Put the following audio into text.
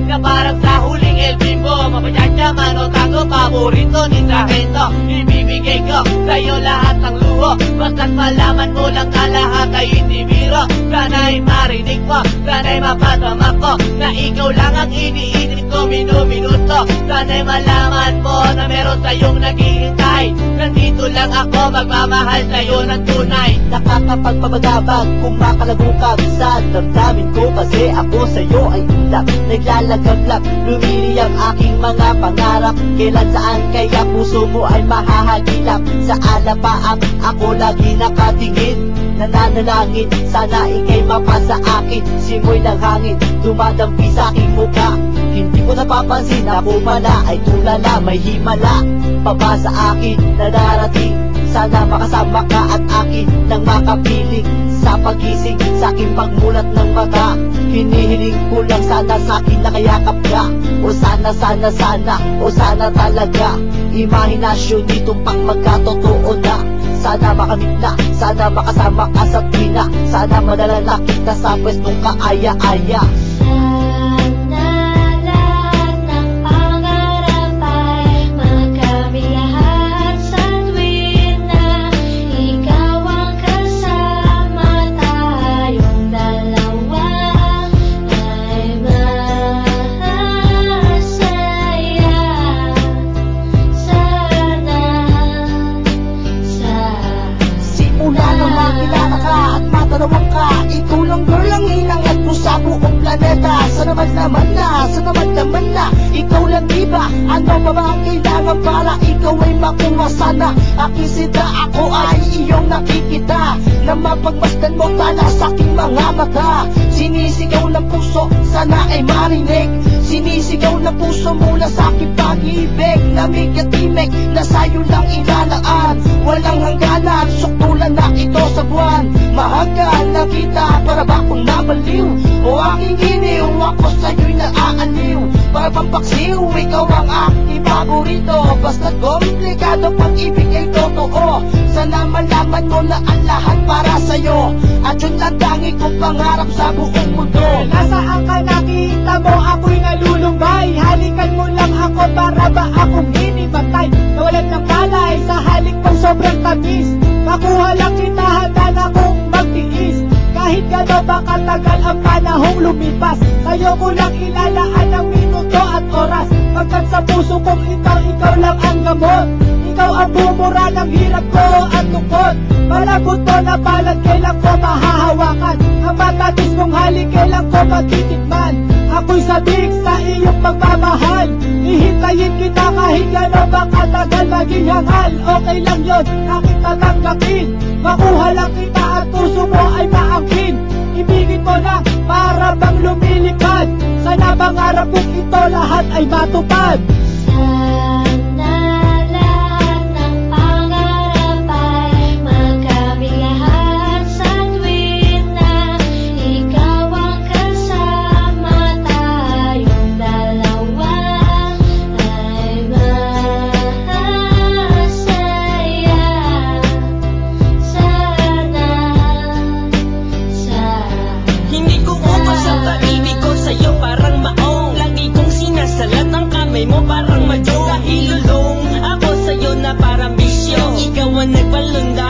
na parang sa huling El Bimbo. Mapachacha man o tago, paborito ni Sargento. Ibibigay ko sa'yo lahat ng luho, basta't malaman mo lang na lahat ay hindi biro. Sana'y marinig mo, sana'y mapadama ko na ikaw lang ang iniisip ko minuminuto. Sana'y malaman mo na meron sa'yong naghihintay. Nandito lang ako, magmamahal sa'yo ng tunay. Nakakapagpabagabag, kumakalagukag sa damdamin ko, kasi ako sa'yo ay ulap. Naglalagablak, lumili ang aking mga pangarap. Kailan saan kaya puso mo ay mahahagilap? Sa alapaang ako lagi nakatingin, nananalangin, sana ikay mapasa akin. Simoy ng hangin, dumadampi sa aking mukha. Hindi ko napapansin na pumala ay tulala, may himala pa ba sa akin na darating? Sana makasama ka at akin nang makapiling sa pagising, sa aking pagmulat ng mata. Hinihiling ko lang sana sa akin nakayakap ka, o sana, o sana talaga. Imahinasyon nitong pang magkatotoo na. Sana makamit na, sana makasama ka sa tina. Sana madala na kita sa pwestong kaaya-aya. Ikaw lang girl ang hinangat ko sa buong planeta. Sana naman na ikaw lang diba? Ano pa ba ang kailangan para ikaw ay makuha? Sana aking sida, ako ay iyong nakikita, na mapagmasdan mo tala sa aking mga mata. Sinisigaw ng puso, sana ay marinig. Sinisigaw ng puso mula sa aking pag-ibig. Lamig at timig na sa'yo lang ilalaan. Walang hangganan, suktulan na ito sa buwan. Mahagkan na kita, para ba akong nabaliw? O aking iniw, ako sa'yo'y naaaliw. Para bang paksiw, ikaw ang aking paborito. Basta't komplikado, pag-ibig ay totoo. Sana malaman mo na ang lahat para sa'yo, at yun lang tangi kong pangarap sa buong mundo. Nasaan ka, nakita mo ako'y nalulumbay? Halikan mo lang ako, para ba akong hinimatay? Nawalan ng palay sa halik mong sobrang tamis. Makuha lang kita, handa na kong magtiis. Kahit gano'n ba katagal ang panahong lumipas, sa'yo ko lang ilalaan ang minuto at oras. Pagkat sa puso kong ikaw lang ang gamot. Ikaw ang bumura ng hirap ko at tungkod. Malagot ko na balad, kailan ko mahahawakan? Ang matatis mong halik, kailan ko matitikman? Ako'y sabik sa iyong pagmamahal. Ihintayin kita kahit gano'n ba katagal maging hangal. Okay lang yun, aking tatanggapin. Makuha lang kita at puso mo ay maangkin. Ibigin mo na para bang lumilipad. Sana pangarap kong ito lahat ay matupad. Mo parang madyo, dahil lulong ako sa'yo na parang bisyo. Ikaw ang nagpalunda